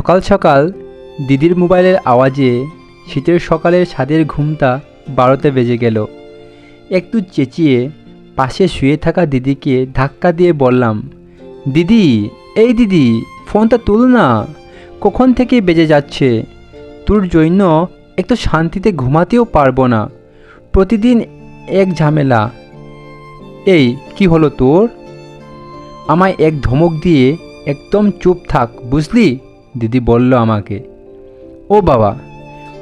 সকাল সকাল দিদির মোবাইলের আওয়াজে শীতের সকালের ছাদের ঘুমটা 12তে বেজে গেল। একটু চেঁচিয়ে পাশে শুয়ে থাকা দিদিকে ধাক্কা দিয়ে বললাম, দিদি, এই দিদি, ফোনটা তুল না, কখন থেকে বেজে যাচ্ছে। তোর জন্য একটু শান্তিতে ঘুমাতেও পারবো না, প্রতিদিন এক ঝামেলা। এই কি হলো তোর? আমায় এক ধমক দিয়ে একদম চুপ থাক, বুঝলি? দিদি বলল আমাকে। ও বাবা,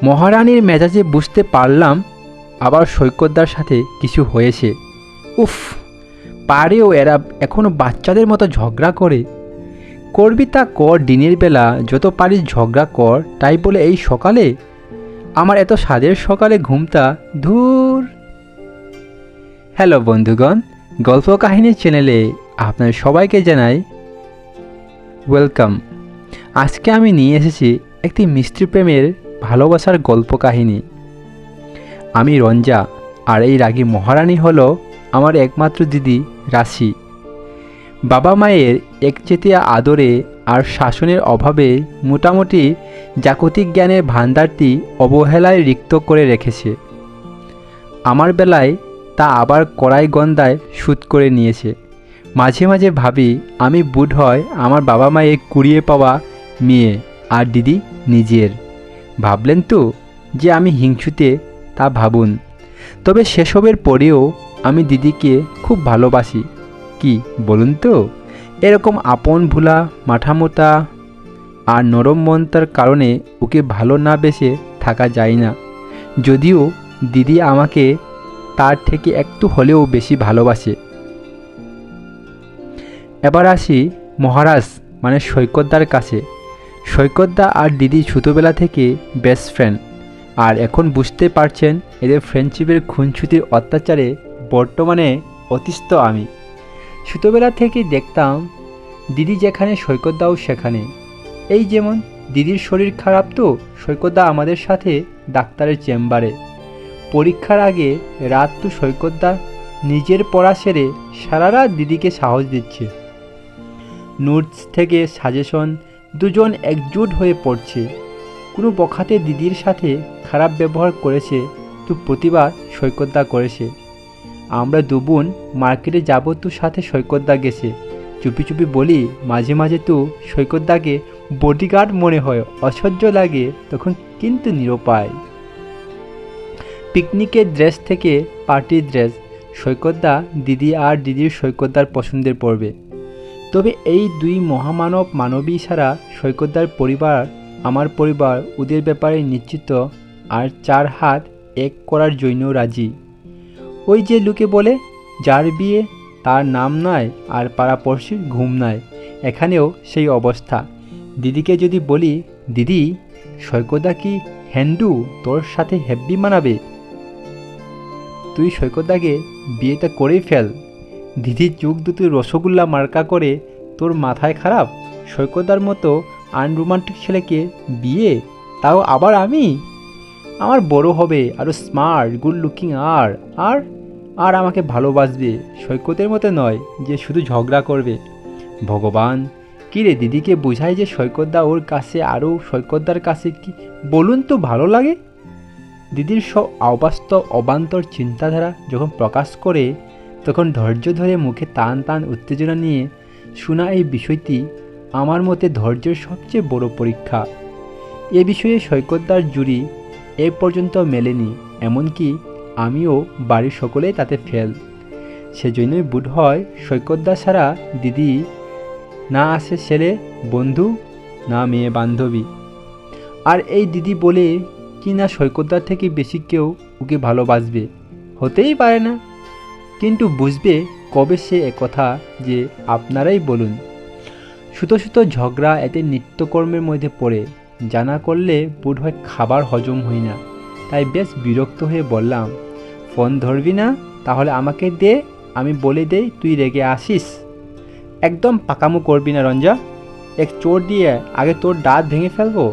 মহারানীর মেজাজে বুঝতে পারলাম আবার সৈকতদার সাথে কিছু হয়েছে। উফ, পারেও এরা এখনও বাচ্চাদের মতো ঝগড়া করে। করবি তা কর, দিনের বেলা যত পারিস ঝগড়া কর, তাই বলে এই সকালে? আমার এত স্বাদের সকালে ঘুমটা, ধুর। হ্যালো বন্ধুগণ, গল্প কাহিনী চ্যানেলে আপনার সবাইকে জানাই ওয়েলকাম। আজকে আমি নিয়ে এসেছি একটি মিষ্টি প্রেমের ভালোবাসার গল্প কাহিনী। আমি রঞ্জা, আর এই রাগী মহারানী হলো আমার একমাত্র দিদি রাশি। বাবা মায়ের একচেটিয়া আদরে আর শাসনের অভাবে মোটামুটি জাগতিক জ্ঞানের ভাণ্ডারটি অবহেলায় রিক্ত করে রেখেছে। আমার বেলায় তা আবার কড়াই গন্দায় শুট করে নিয়েছে। মাঝে মাঝে ভাবি আমি বুধ হয় আমার বাবা মায়ের কুড়িয়ে পাওয়া মেয়ে, আর দিদি নিজের। ভাবলেন তো যে আমি হিংসুতে, তা ভাবুন। তবে সেসবের পরেও আমি দিদিকে খুব ভালোবাসি। কি বলুন তো, এরকম আপন ভোলা, মাথামোটা আর নরম মনটার কারণে ওকে ভালো না বেসে থাকা যায় না। যদিও দিদি আমাকে তার থেকে একটু হলেও বেশি ভালোবাসে। এবার আসি মহারাজ মানে সৈকতদার কাছে। সৈকতদা আর দিদি ছোটোবেলা থেকে বেস্ট ফ্রেন্ড, আর এখন বুঝতে পারছেন এদের ফ্রেন্ডশিপের খুনছুটির অত্যাচারে বর্তমানে অতিষ্ঠ আমি। ছোটোবেলা থেকে দেখতাম দিদি যেখানে সৈকতদাও সেখানে। এই যেমন দিদির শরীর খারাপ, তো সৈকতদা আমাদের সাথে ডাক্তারের চেম্বারে। পরীক্ষার আগে রাত তো সৈকতদা নিজের পড়া সেরে সারা রাত দিদিকে সাহস দিচ্ছে। নোটস থেকে সাজেশন দুজন একজোট হয়ে পড়ছে। কোনো বখাতে দিদির সাথে খারাপ ব্যবহার করেছে তো প্রতিবাদ সৈকতদা করেছে। আমরা দুবোন মার্কেটে যাব তো সাথে সৈকতদা গেছে। চুপি চুপি বলি মাঝে মাঝে তো সৈকতদাকে বডিগার্ড মনে হয়, অসহ্য লাগে তখন, কিন্তু নিরুপায়। পিকনিকের ড্রেস থেকে পার্টির ড্রেস সৈকতদা দিদি আর দিদির সৈকতদার পছন্দের পড়বে। তবে এই দুই মহামানব মানবী ছাড়া সৈকতদার পরিবার, আমার পরিবার ওদের ব্যাপারে নিশ্চিত, আর 4 হাত এক করার জন্য রাজি। ওই যে লোকে বলে, যার বিয়ে তার নাম নাই আর পাড়াপড়শির ঘুম নাই, এখানেও সেই অবস্থা। দিদিকে যদি বলি, দিদি সৈকতদা কি হ্যান্ডু, তোর সাথে হেব্বি মানাবে, তুই সৈকতদাকে বিয়েটা করেই ফেল। দিদির চোখ দুটো রসগোল্লা মার্কা করে, তোর মাথায় খারাপ? সৈকতদার মতো আনরোমান্টিক ছেলেকে বিয়ে, তাও আবার আমি? আমার বড় হবে, আরও স্মার্ট, গুড লুকিং, আর আর আর আমাকে ভালোবাসবে, সৈকতের মতো নয় যে শুধু ঝগড়া করবে। ভগবান, কী রে দিদিকে বোঝায় যে সৈকতদা ওর কাছে আরও সৈকতদার কাছে কি বলুন তো ভালো লাগে? দিদির সব অবাস্তব অবান্তর চিন্তাধারা যখন প্রকাশ করে, তখন ধৈর্য ধরে মুখে টান টান উত্তেজনা নিয়ে শোনা এই বিষয়টি আমার মতে ধৈর্যের সবচেয়ে বড় পরীক্ষা। এ বিষয়ে সৈকতদার জুড়ি এ পর্যন্ত মেলেনি, এমনকি আমিও বাড়ির সকলেই তাতে ফেল। সেজন্যই বোধ হয় সৈকতদা ছাড়া দিদি না আসে ছেলে বন্ধু, না মেয়ে বান্ধবী। আর এই দিদি বলে কি না সৈকতদার থেকে বেশি কেউ ওকে ভালোবাসবে, হতেই পারে না। কিন্তু বুঝবে কবে সে একথা, যে আপনারাই বলুন। সুতো সুতো ঝগড়া এতে নিত্যকর্মের মধ্যে পড়ে, জানা করলে বোধ হয় খাবার হজম হয় না। তাই বেশ বিরক্ত হয়ে বললাম, ফোন ধরবি না? তাহলে আমাকে দে, আমি বলে দেই তুই রেগে আসিস। একদম পাকামো করবি না রঞ্জা, এক চোর দিয়ে আগে তোর দাঁত ভেঙে ফেলবো।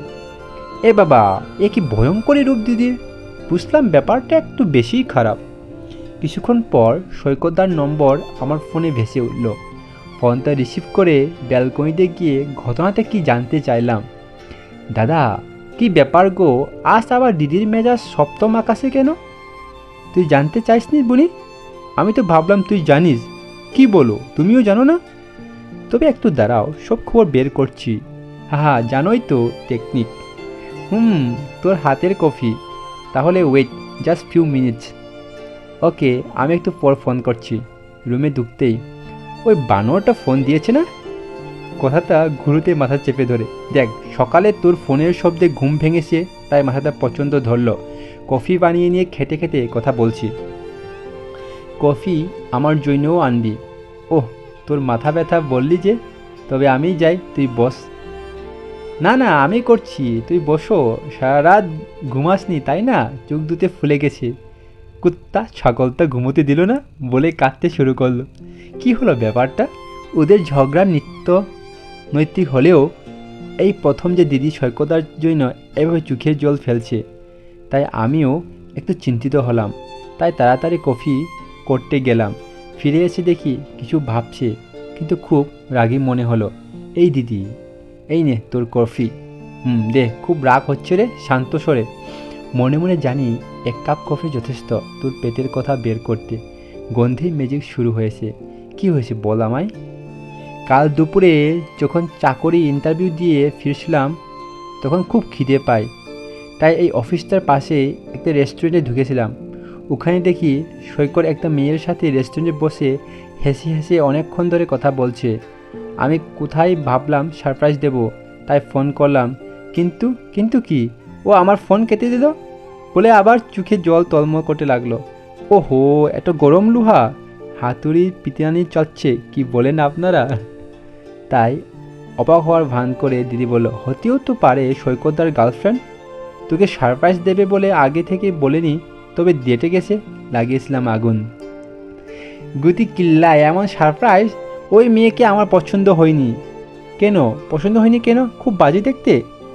এ বাবা, এ কি ভয়ঙ্করী রূপ দিদির! বুঝলাম ব্যাপারটা একটু বেশিই খারাপ। কিছুক্ষণ পর সৈকতদার নম্বর আমার ফোনে ভেসে উঠল। ফোনটা রিসিভ করে ব্যালকনিতে গিয়ে ঘটনাটা কি জানতে চাইলাম। দাদা, কি ব্যাপার গো, আজ আবার দিদির মেজাজ সপ্তম আকাশে কেন? তুই জানতে চাইসনি বুনি? আমি তো ভাবলাম তুই জানিস। কি বলো, তুমিও জানো না? তবে একটু দাঁড়াও, সব খবর বের করছি। হ্যাঁ, জানোই তো টেকনিক। তোর হাতের কফি। তাহলে ওয়েট, জাস্ট ফিউ মিনিটস। ওকে, আমি একটু পর ফোন করছি। রুমে ঢুকতেই ওই বানরটা ফোন দিয়েছে না? কথাটা ঘুরুতে মাথা চেপে ধরে। দেখ, সকালে তোর ফোনের শব্দে ঘুম ভেঙেছে, তাই মাথাটা প্রচণ্ড ধরল। কফি বানিয়ে নিয়ে খেতে খেতে কথা বলছি। কফি আমার জন্যও আনবি? ওহ, তোর মাথা ব্যথা বললি যে, তবে আমি যাই, তুই বস। না না, আমি করছি, তুই বসো। সারা রাত ঘুমাসনি তাই না? চোখ দুতে ফুলে গেছে। কুত্তা ছাগলটা ঘুমোতে দিল না বলে কাঁদতে শুরু করলো। কি হলো ব্যাপারটা? ওদের ঝগড়া নিত্য নৈতিক হলেও এই প্রথম যে দিদি সৈকতার জন্য এভাবে চোখের জল ফেলছে, তাই আমিও একটু চিন্তিত হলাম। তাই তাড়াতাড়ি কফি করতে গেলাম। ফিরে এসে দেখি কিছু ভাবছে, কিন্তু খুব রাগী মনে হলো। এই দিদি, এই নে তোর কফি। দে, খুব রাগ হচ্ছে রে, শান্ত স্বরে। মনে মনে জানি এক কাপ কফি যথেষ্ট তোর পেটের কথা বের করতে। গন্ধে ম্যাজিক শুরু হয়েছে। কি হয়েছে বল আমায়? কাল দুপুরে যখন চাকরি ইন্টারভিউ দিয়ে ফিরছিলাম, তখন খুব খিদে পাই। তাই এই অফিসটার পাশে একটা রেস্টুরেন্টে ঢুকেছিলাম। ওখানে দেখি সৈকত একটা মেয়ের সাথে রেস্টুরেন্টে বসে হেসে হেসে অনেকক্ষণ ধরে কথা বলছে। আমি কোথায় ভাবলাম সারপ্রাইজ দেব, তাই ফোন করলাম। কিন্তু কিন্তু কি, ও আমার ফোন কেটে দিল বলে আবার চোখে জল তলমল করতে লাগলো। ওহো, এত গরম লোহা, হাতুড়ি পিটানি চলছে কি বলেন আপনারা? তাই অবাক হওয়ার ভান করে দিদি বলল, হতেও তো পারে সৈকতদার গার্লফ্রেন্ড। তোকে সারপ্রাইজ দেবে বলে আগে থেকে বলেনি, তবে ডেটে গেছে, লাগিয়েছিলাম আগুন। গুতি কিল্লায় এমন সারপ্রাইজ! ওই মেয়েকে আমার পছন্দ হয়নি। কেন পছন্দ হয়নি কেন? খুব বাজে দেখতে?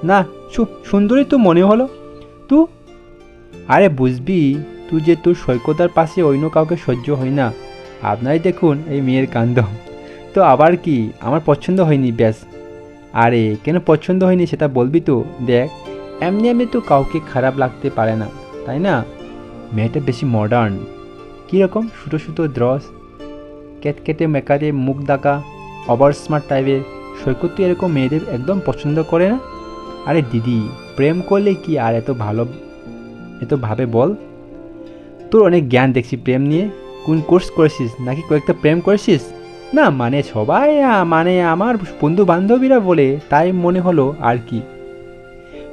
না, সুন্দরী তো মনে হলো। তুই, আরে বুঝবি, তুই যে তোর সৈকতার পাশে অন্য কাউকে সহ্য হয় না। আপনারাই দেখুন এই মেয়ের কাণ্ড। তো আবার কি, আমার পছন্দ হয়নি ব্যাস। আরে কেন পছন্দ হয়নি সেটা বলবি তো। দেখ, এমনি এমনি তো কাউকে খারাপ লাগতে পারে না, তাই না? মেয়েটা বেশি মডার্ন। কীরকম? সুতো সুতো দ্রস, কেটকেটে মেকারে মুখ ডাকা, ওভার স্মার্ট টাইপের। সৈকত তো এরকম মেয়েদের একদম পছন্দ করে না। আরে দিদি, প্রেম করলে কি আর এত ভাবে বল? তোর অনেক জ্ঞান দেখছি প্রেম নিয়ে। কোন কোর্স করেছিস, নাকি কয়েকটা প্রেম করেছিস? না মানে সবাই, মানে আমার বন্ধু বান্ধবীরা বলে, তাই মনে হলো আর কি।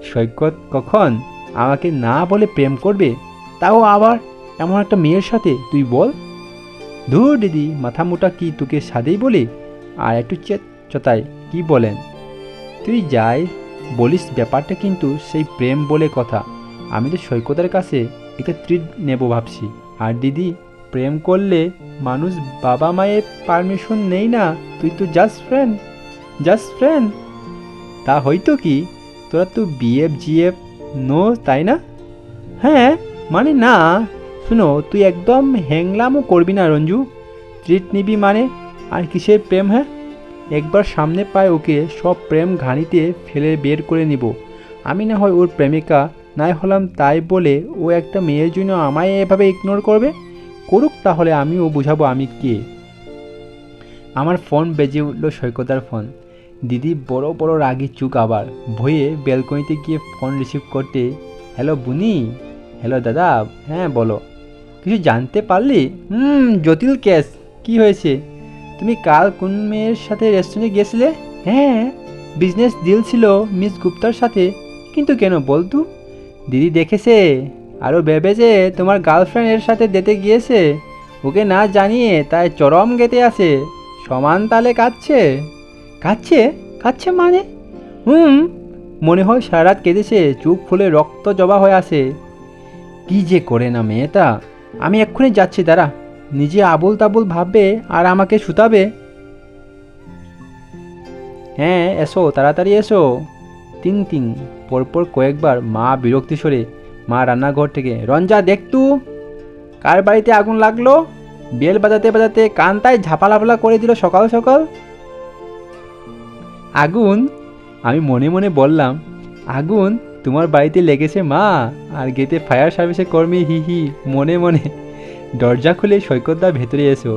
সৈকত কখন আমাকে না বলে প্রেম করবে, তাও আবার এমন একটা মেয়ের সাথে? তুই বল। ধুর দিদি, মাথা মোটা কি তোকে সাদেই বলি? আর একটু চতাই কি বলেন? তুই যাই বলিস, ব্যাপারটা কিন্তু সেই প্রেম বলে কথা। আমি তো সৈকতের কাছে একটা ট্রিট নেব ভাবছি। আর দিদি, প্রেম করলে মানুষ বাবা মায়ের পারমিশন নেই না। তুই তো জাস্ট ফ্রেন্ড, জাস্ট ফ্রেন্ড। তা হয়তো কি, তোরা তো বিএফ জিএফ নো, তাই না? হ্যাঁ মানে না, শুনো, তুই একদম হ্যাংলামও করবি না রঞ্জু। ট্রিট নিবি মানে? আর কিসের প্রেম? হ্যাঁ, একবার সামনে পায় ওকে সব প্রেম ঘানিতে ফেলে বের করে নিব। আমি না হয় ওর প্রেমিকা নাই হলাম, তাই বলে ও একটা মেয়ের জন্য আমায় এভাবে ইগনোর করবে? করুক, তাহলে আমিও বুঝাবো আমি কে। আমার ফোন বেজে উঠল, সৈকতার ফোন। দিদি বড় বড় রাগি চুক, আবার ভয়ে ব্যালকনিতে গিয়ে ফোন রিসিভ করতে। হ্যালো বুনি। হ্যালো দাদা, হ্যাঁ বলো। কিছু জানতে পারলি? জটিল কেস। কি হয়েছে? তুমি কাল কোন মেয়ের সাথে রেস্টুরেন্টে গিয়েছিলে? হ্যাঁ, বিজনেস ডিল ছিল মিস গুপ্তার সাথে। কিন্তু কেন বলতু? দিদি দেখেছে, আরও ভেবেছে তোমার গার্লফ্রেন্ড এর সাথে ডেটে গিয়েছে। ওকে না জানিয়ে তাই চরম গেতে আছে, সমান তালে কাঁদছে। কাঁদছে? কাঁদছে মানে? মনে হয় সারা রাত কেঁদেছে, চোখ ফুলে রক্ত জবা হয়ে আসে। কি যে করে না মেয়েটা। আমি এক্ষুনি যাচ্ছি, দাঁড়া। নিজে আবুল তাবুল ভাববে আর আমাকে শুতাবে। হ্যাঁ এসো, তাড়াতাড়ি এসো। তিন তিন পরপর কয়েকবার মা বিরক্তি সরে। মা রান্নাঘর থেকে, রঞ্জা দেখতু, কার বাড়িতে আগুন লাগলো? বেল বাজাতে বাজাতে কানটায় ঝাপালাপালা করে দিল সকাল সকাল। আগুন? আমি মনে মনে বললাম, আগুন তোমার বাড়িতে লেগেছে মা, আর গেটে ফায়ার সার্ভিসের কর্মী, হি হি। মনে মনে দরজা খুলে সৈকতদা ভেতরে এসো।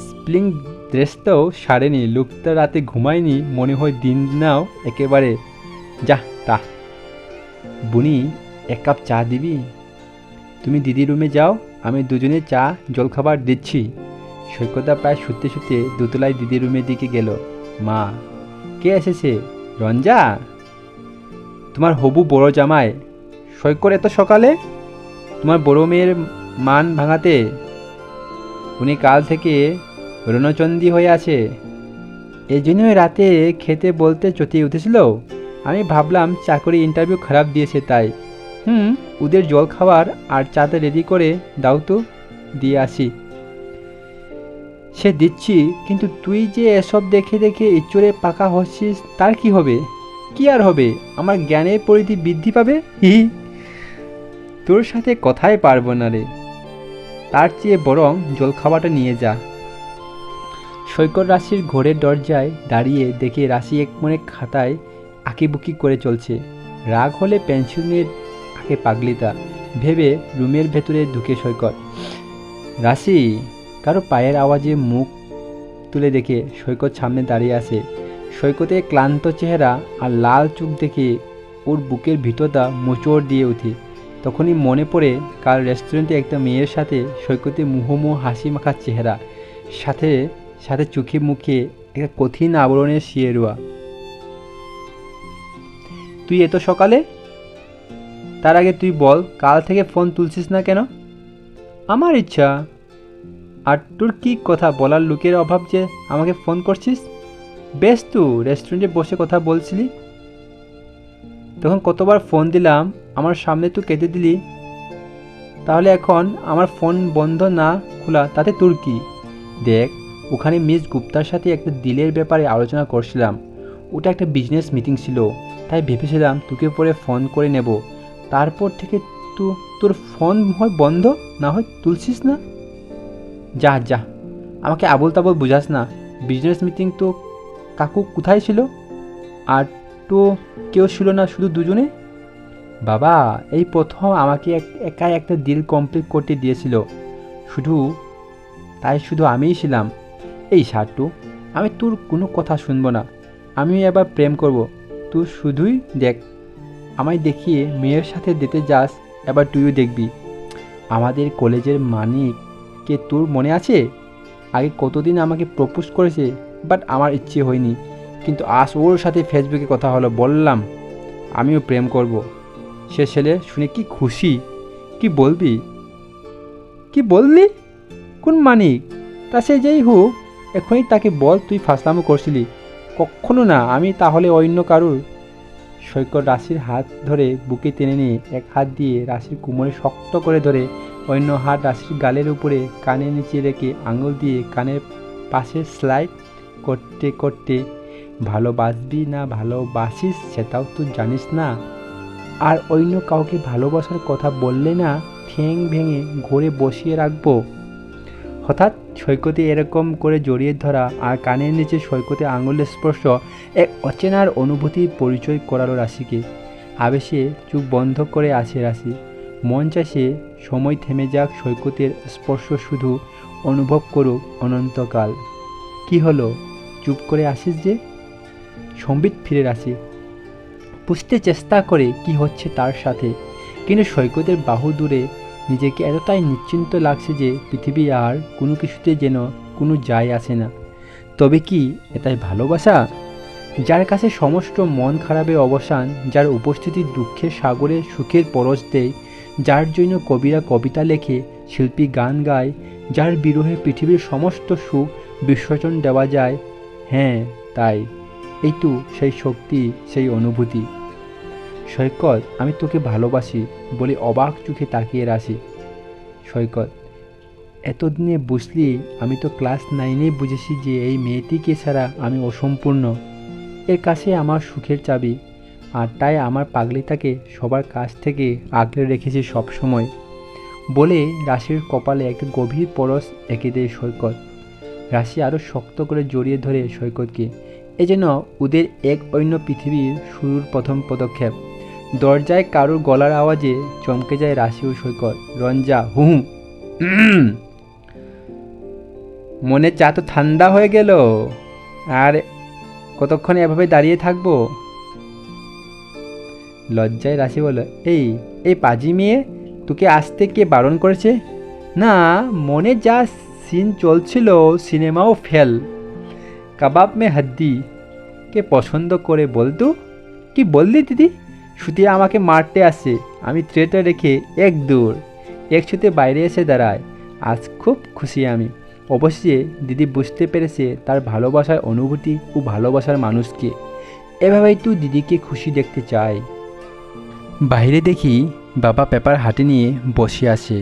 স্প্লিং ড্রেসটাও সারেনি, লোকটা রাতে ঘুমায়নি, মনে হয় দিন নাও একেবারে। যা তা। বুনি, এক কাপ চা দিবি? তুমি দিদির রুমে যাও, আমি দুজনে চা জলখাবার দিচ্ছি। সৈকতদা প্রায় শুতে শুতে দোতলায় দিদির রুমের দিকে গেল। মা, কে এসেছে? রঞ্জা, তোমার হবু বড় জামাই। সৈকত এত সকালে? তোমার বড় মেয়ের মান ভাঙাতে। উনি কাল থেকে রণচন্ডী হয়ে আছে। এই জন্যই রাতে খেতে বলতে চটিয়ে উঠেছিল। আমি ভাবলাম চাকরি ইন্টারভিউ খারাপ দিয়েছে তাই। ওদের জল খাবার আর চাটা রেডি করে দাও তো, দিয়ে আসি। সে দিচ্ছি, কিন্তু তুই যে এসব দেখে দেখে ইচ্ছরে পাকা হচ্ছিস, তার কি হবে? কি আর হবে, আমার জ্ঞানের পরিধি বৃদ্ধি পাবে। হি, তোর সাথে কথাই পারবো না রে। তার চেয়ে বরং জলখাবারটা নিয়ে যা। সৈকত রাশির ঘরের দরজায় দাঁড়িয়ে দেখে রাশি এক মনে খাতায় আঁকিবুকি করে চলছে। রাগ হলে পেন্সিল নিয়ে আঁকে পাগলিতা ভেবে রুমের ভেতরে ঢুকে সৈকত। রাশি কারো পায়ের আওয়াজে মুখ তুলে দেখে সৈকত সামনে দাঁড়িয়ে আছে। সৈকতের ক্লান্ত চেহারা আর লাল চোখ দেখে ওর বুকের ভিতরটা মোচড় দিয়ে ওঠে। তখনই মনে পড়ে কাল রেস্টুরেন্টে একটা মেয়ের সাথে সৈকতের মুহোমুহ হাসি মাখার চেহারা, সাথে সাথে চোখে মুখে একটা কঠিন আবরণের শিয়েরোয়া। তুই এত সকালে? তার আগে তুই বল, কাল থেকে ফোন তুলছিস না কেন? আমার ইচ্ছা। আর তোর কী কথা বলার লোকের অভাব যে আমাকে ফোন করছিস? বেশ, তুই রেস্টুরেন্টে বসে কথা বলছিলি, তখন কতবার ফোন দিলাম, আমার সামনে তুই কেটে দিলি। তাহলে এখন আমার ফোন বন্ধ না খোলা তাতে তোর কি? দেখ, ওখানে মিস গুপ্তার সাথে একটা ডিলের ব্যাপারে আলোচনা করছিলাম। ওটা একটা বিজনেস মিটিং ছিল, তাই ভেবেছিলাম তোকে পরে ফোন করে নেব। তারপর থেকে তোর ফোন হয় বন্ধ, না হয় তুলছিস না। যা যা, আমাকে আবল তাবল বুঝাস না। বিজনেস মিটিং তো কাকু কোথায় ছিল? আর তো কেউ ছিল না, শুধু দুজনে। বাবা এই প্রথম আমাকে একাই একটা ডিল কমপ্লিট করতে দিয়েছিল, শুধু আমিই ছিলাম। এই সাট্টু, আমি তোর কোনো কথা শুনবো না। আমি এবার প্রেম করব, তুই শুধুই দেখ। আমায় দেখিয়ে মেয়ের সাথে যেতে যাস, এবার তুইও দেখবি। আমাদের কলেজের মানিককে তোর মনে আছে? আগে কতদিন আমাকে প্রপোজ করেছে, বাট আমার ইচ্ছে হয়নি। কিন্তু আজ ওর সাথে ফেসবুকে কথা হলো, বললাম আমিও প্রেম করব। সে ছেলে শুনে কি খুশি! কি বললি? কোন মানিক? তা সে যেই হোক, এখনই তাকে বল তুই ফাসলামো করছিলি। কখনো না, আমি তাহলে অন্য কারুর। সৈকত রাশির হাত ধরে বুকে টেনে নিয়ে এক হাত দিয়ে রাশির কোমরে শক্ত করে ধরে, অন্য হাত রাশির গালের উপরে কানের নিচে রেখে আঙুল দিয়ে কানের পাশে স্লাইড করতে করতে, ভালোবাসবি না ভালোবাসিস সেটাও তুই জানিস না, আর অন্য কাউকে ভালোবাসার কথা বললে না ঠ্যাং ভেঙে ঘরে বসিয়ে রাখবো। হঠাৎ সৈকতে এরকম করে জড়িয়ে ধরা আর কানের নিচে সৈকতে আঙুলের স্পর্শ এক অচেনার অনুভূতির পরিচয় করালো রাশিকে। আবেশে চোখ বন্ধ করে আছে রাশি। মন চাইছে সময় থেমে যাক, সৈকতের স্পর্শ শুধু অনুভব করুক অনন্তকাল। কি হলো, চুপ করে আসিস যে? সম্বিত ফিরে রাশি বুঝতে চেষ্টা করে কি হচ্ছে তার সাথে, কিন্তু সৈকতের বাহু দূরে নিজেকে এতটাই নিশ্চিন্ত লাগছে যে পৃথিবী আর কোনো কিছুতে যেন কোনো যায় আসে না। তবে কি এটাই ভালোবাসা? যার কাছে সমস্ত মন খারাপের অবসান, যার উপস্থিতি দুঃখের সাগরে সুখের পরশ দেয়, যার জন্য কবিরা কবিতা লেখে, শিল্পী গান গায়, যার বিরহে পৃথিবীর সমস্ত সুখ বিসর্জন দেওয়া যায়। হ্যাঁ তাই, এই তো সেই শক্তি, সেই অনুভূতি। সৈকত, আমি তোকে ভালোবাসি বলে অবাক চোখে তাকিয়ে রাশি। সৈকত, এতদিনে বুঝলি? আমি তো ক্লাস 9-এ বুঝেছি যে এই মেয়েটিকে ছাড়া আমি অসম্পূর্ণ। এর কাছে আমার সুখের চাবি, আর তাই আমার পাগলিটাকে সবার কাছ থেকে আগলে রেখেছি সব সময়। বলে রাশির কপালে একটা গভীর পরশ এঁকে দেয় সৈকত। রাশি আরও শক্ত করে জড়িয়ে ধরে সৈকতকে। এ যেন ওদের এক অন্য পৃথিবীর শুরুর প্রথম পদক্ষেপ। দরজায় কারুর গলার আওয়াজে চমকে যায় রাশি ও সৈকত। রঞ্জা হুম মনে চা তো ঠান্ডা হয়ে গেল, আর কতক্ষণ এভাবে দাঁড়িয়ে থাকবো? লজ্জায় রাশি বলল, এই এই পাজি মেয়ে, তোকে আসতে কে বারণ করেছে? না, মনে যা সিন চলছিল সিনেমাও ফেল। কাবাব মে হাড্ডি কে পছন্দ করে বলতো? কি বললি দিদি? শুধু আমাকে মারতে আসে। আমি ট্রেটা রেখে এক দূর এক ছুতে বাইরে এসে দাঁড়ায়। আজ খুব খুশি আমি। অবশ্যই দিদি বুঝতে পেরেছে তার ভালোবাসার অনুভূতি ও ভালোবাসার মানুষকে। এভাবেই তো দিদিকে খুশি দেখতে চায়। বাইরে দেখি বাবা পেপার হাতে নিয়ে বসে আছে।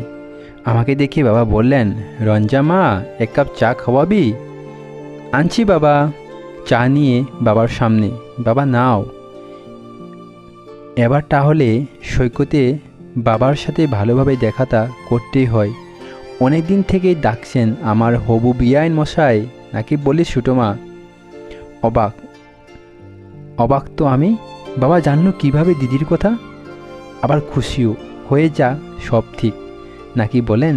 আমাকে দেখে বাবা বললেন, রঞ্জা মা, এক কাপ চা খাওয়াবি? আনছি বাবা। চা নিয়ে বাবার সামনে। বাবা নাও। এবার তাহলে সৈকতে বাবার সাথে ভালোভাবে দেখাটা করতেই হয়। অনেক দিন থেকেই ডাকছেন আমার হবু বিয়াইন মশাই, নাকি বলি ছোটো মা? অবাক অবাক তো আমি। বাবা জানলো কিভাবে দিদির কথা? আবার খুশিও হয়ে যা সব ঠিক, নাকি বলেন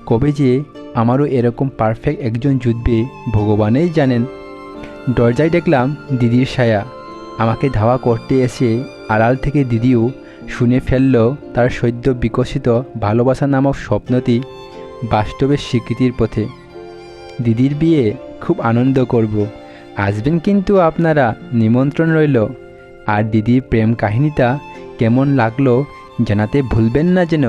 কবে যে আমারও এরকম পারফেক্ট একজন জুটবে ভগবানই জানেন। দরজায় দেখলাম দিদির ছায়া। আমাকে ধাওয়া করতে এসে আড়াল থেকে দিদিও শুনে ফেলল তার সদ্য বিকশিত ভালোবাসা নামক স্বপ্নটি বাস্তবের স্বীকৃতির পথে। দিদির বিয়ে খুব আনন্দ করব, আসবেন কিন্তু আপনারা, নিমন্ত্রণ রইল। আর দিদির প্রেম কাহিনীটা কেমন লাগলো জানাতে ভুলবেন না যেন।